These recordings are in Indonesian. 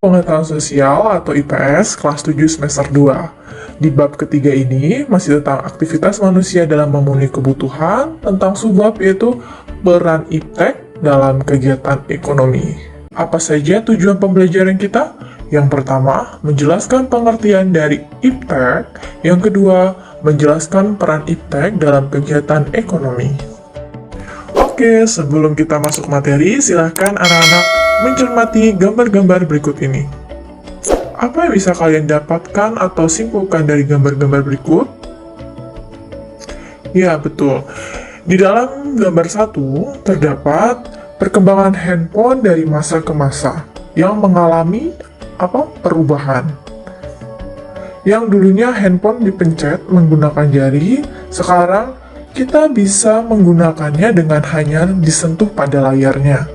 Pengetahuan Sosial atau IPS kelas 7 semester 2. Di bab ketiga ini masih tentang aktivitas manusia dalam memenuhi kebutuhan tentang subbab yaitu peran iptek dalam kegiatan ekonomi. Apa saja tujuan pembelajaran kita? Yang pertama, menjelaskan pengertian dari iptek. Yang kedua, menjelaskan peran iptek dalam kegiatan ekonomi. Oke, sebelum kita masuk materi, silahkan anak-anak mencermati gambar-gambar berikut ini. Apa yang bisa kalian dapatkan atau simpulkan dari gambar-gambar berikut? Ya, betul. Di dalam gambar 1, terdapat perkembangan handphone dari masa ke masa yang mengalami perubahan. Yang dulunya handphone dipencet menggunakan jari, sekarang kita bisa menggunakannya dengan hanya disentuh pada layarnya.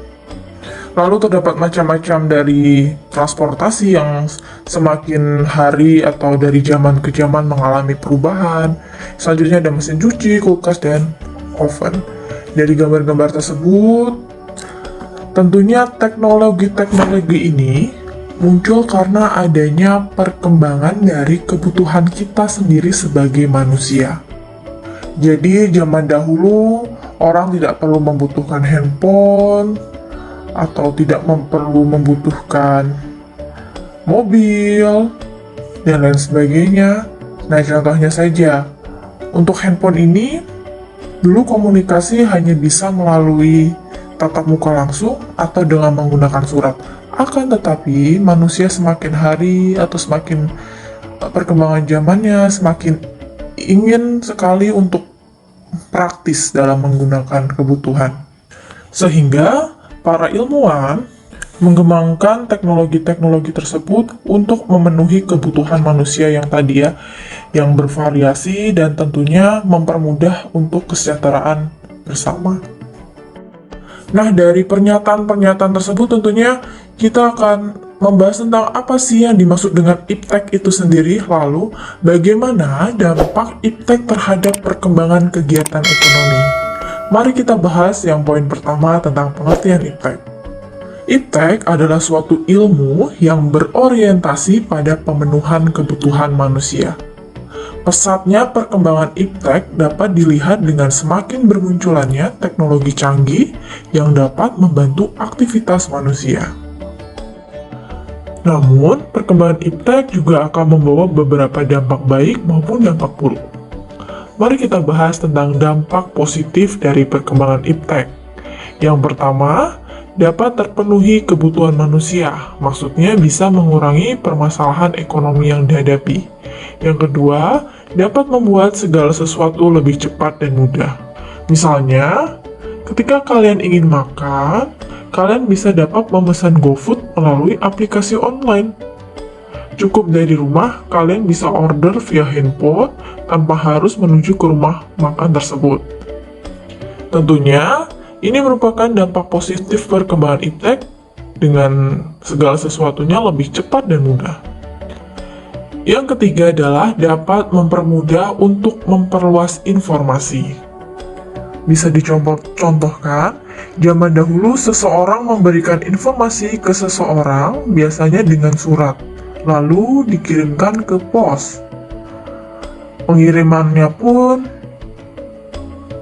Lalu terdapat macam-macam dari transportasi yang semakin hari atau dari zaman ke zaman mengalami perubahan. Selanjutnya ada mesin cuci, kulkas, dan oven. Dari gambar-gambar tersebut, tentunya teknologi-teknologi ini muncul karena adanya perkembangan dari kebutuhan kita sendiri sebagai manusia. Jadi zaman dahulu orang tidak perlu membutuhkan handphone atau tidak perlu membutuhkan mobil dan lain sebagainya. Nah, contohnya saja untuk handphone ini dulu komunikasi hanya bisa melalui tatap muka langsung atau dengan menggunakan surat. Akan tetapi manusia semakin hari atau semakin perkembangan zamannya semakin ingin sekali untuk praktis dalam menggunakan kebutuhan. Sehingga para ilmuwan mengembangkan teknologi-teknologi tersebut untuk memenuhi kebutuhan manusia yang tadi yang bervariasi dan tentunya mempermudah untuk kesejahteraan bersama. Nah, dari pernyataan-pernyataan tersebut tentunya kita akan membahas tentang apa sih yang dimaksud dengan iptek itu sendiri, lalu bagaimana dampak iptek terhadap perkembangan kegiatan ekonomi. Mari kita bahas yang poin pertama tentang pengertian iptek. Iptek adalah suatu ilmu yang berorientasi pada pemenuhan kebutuhan manusia. Pesatnya perkembangan iptek dapat dilihat dengan semakin bermunculannya teknologi canggih yang dapat membantu aktivitas manusia. Namun, perkembangan iptek juga akan membawa beberapa dampak baik maupun dampak buruk. Mari kita bahas tentang dampak positif dari perkembangan iptek. Yang pertama, dapat terpenuhi kebutuhan manusia, maksudnya bisa mengurangi permasalahan ekonomi yang dihadapi. Yang kedua, dapat membuat segala sesuatu lebih cepat dan mudah. Misalnya, ketika kalian ingin makan, kalian bisa dapat memesan GoFood melalui aplikasi online. Cukup dari rumah, kalian bisa order via handphone tanpa harus menuju ke rumah makan tersebut. Tentunya, ini merupakan dampak positif perkembangan iptek dengan segala sesuatunya lebih cepat dan mudah. Yang ketiga adalah dapat mempermudah untuk memperluas informasi. Bisa dicontohkan, zaman dahulu seseorang memberikan informasi ke seseorang biasanya dengan surat, lalu dikirimkan ke pos. Pengirimannya pun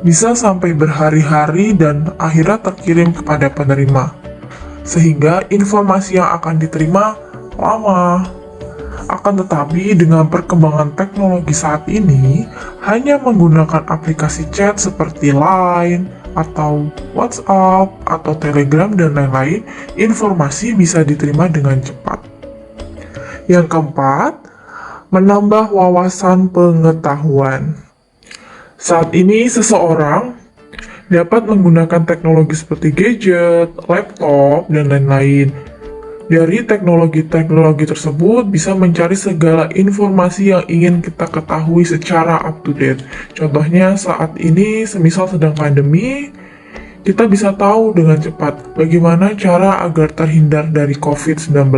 bisa sampai berhari-hari dan akhirnya terkirim kepada penerima, sehingga informasi yang akan diterima lama. Akan tetapi, dengan perkembangan teknologi saat ini, hanya menggunakan aplikasi chat seperti Line, atau WhatsApp, atau Telegram, dan lain-lain, informasi bisa diterima dengan cepat. Yang keempat, menambah wawasan pengetahuan. Saat ini, seseorang dapat menggunakan teknologi seperti gadget, laptop, dan lain-lain. Dari teknologi-teknologi tersebut bisa mencari segala informasi yang ingin kita ketahui secara up to date. Contohnya saat ini semisal sedang pandemi, kita bisa tahu dengan cepat bagaimana cara agar terhindar dari COVID-19.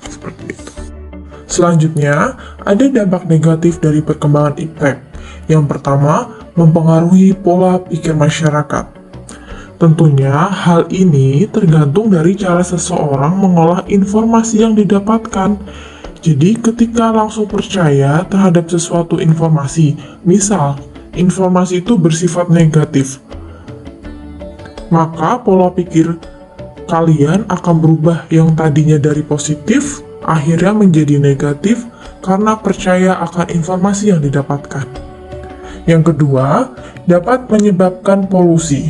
Seperti itu. Selanjutnya, ada dampak negatif dari perkembangan iptek. Yang pertama, mempengaruhi pola pikir masyarakat. Tentunya hal ini tergantung dari cara seseorang mengolah informasi yang didapatkan. Jadi ketika langsung percaya terhadap sesuatu informasi, misal informasi itu bersifat negatif, maka pola pikir kalian akan berubah yang tadinya dari positif, akhirnya menjadi negatif karena percaya akan informasi yang didapatkan. Yang kedua, dapat menyebabkan polusi.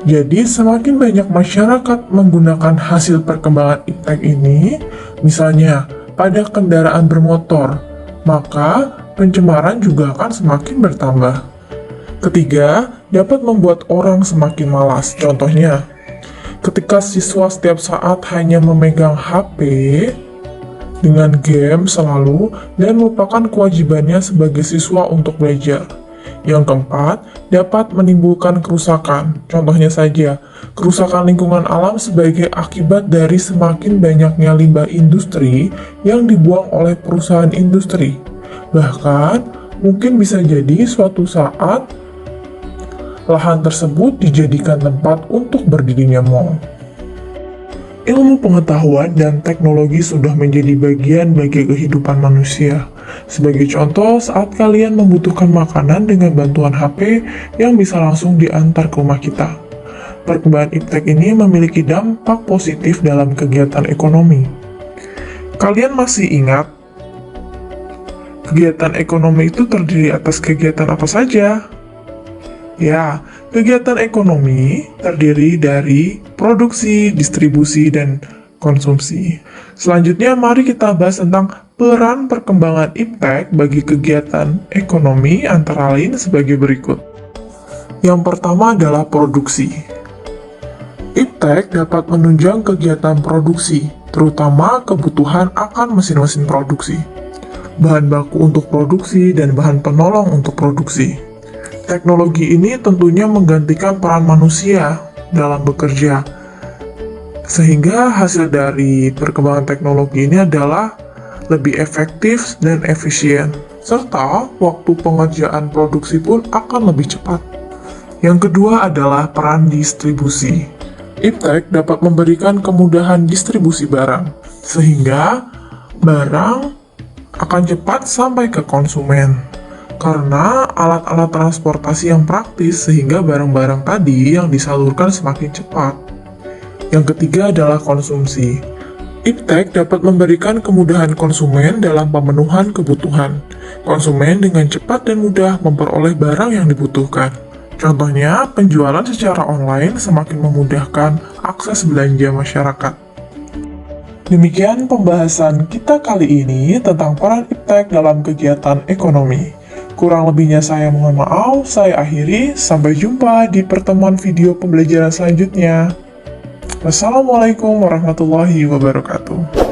Jadi, semakin banyak masyarakat menggunakan hasil perkembangan iptek ini, misalnya pada kendaraan bermotor, maka pencemaran juga akan semakin bertambah. Ketiga, dapat membuat orang semakin malas. Contohnya, ketika siswa setiap saat hanya memegang HP dengan game selalu dan melupakan kewajibannya sebagai siswa untuk belajar. Yang keempat, dapat menimbulkan kerusakan. Contohnya saja, kerusakan lingkungan alam sebagai akibat dari semakin banyaknya limbah industri yang dibuang oleh perusahaan industri. Bahkan, mungkin bisa jadi suatu saat lahan tersebut dijadikan tempat untuk berdirinya mall. Ilmu pengetahuan dan teknologi sudah menjadi bagian bagi kehidupan manusia. Sebagai contoh, saat kalian membutuhkan makanan dengan bantuan HP yang bisa langsung diantar ke rumah kita. Perkembangan iptek ini memiliki dampak positif dalam kegiatan ekonomi. Kalian masih ingat kegiatan ekonomi itu terdiri atas kegiatan apa saja? Ya, kegiatan ekonomi terdiri dari produksi, distribusi, dan konsumsi. Selanjutnya, mari kita bahas tentang peran perkembangan iptek bagi kegiatan ekonomi antara lain sebagai berikut. Yang pertama adalah produksi. Iptek dapat menunjang kegiatan produksi, terutama kebutuhan akan mesin-mesin produksi, bahan baku untuk produksi, dan bahan penolong untuk produksi. Teknologi ini tentunya menggantikan peran manusia dalam bekerja, sehingga hasil dari perkembangan teknologi ini adalah lebih efektif dan efisien, serta waktu pengerjaan produksi pun akan lebih cepat. Yang kedua adalah peran distribusi. Iptek dapat memberikan kemudahan distribusi barang, sehingga barang akan cepat sampai ke konsumen. Karena alat-alat transportasi yang praktis sehingga barang-barang tadi yang disalurkan semakin cepat. Yang ketiga adalah konsumsi. Iptek dapat memberikan kemudahan konsumen dalam pemenuhan kebutuhan. Konsumen dengan cepat dan mudah memperoleh barang yang dibutuhkan. Contohnya, penjualan secara online semakin memudahkan akses belanja masyarakat. Demikian pembahasan kita kali ini tentang peran iptek dalam kegiatan ekonomi. Kurang lebihnya saya mohon maaf, saya akhiri. Sampai jumpa di pertemuan video pembelajaran selanjutnya. Wassalamualaikum warahmatullahi wabarakatuh.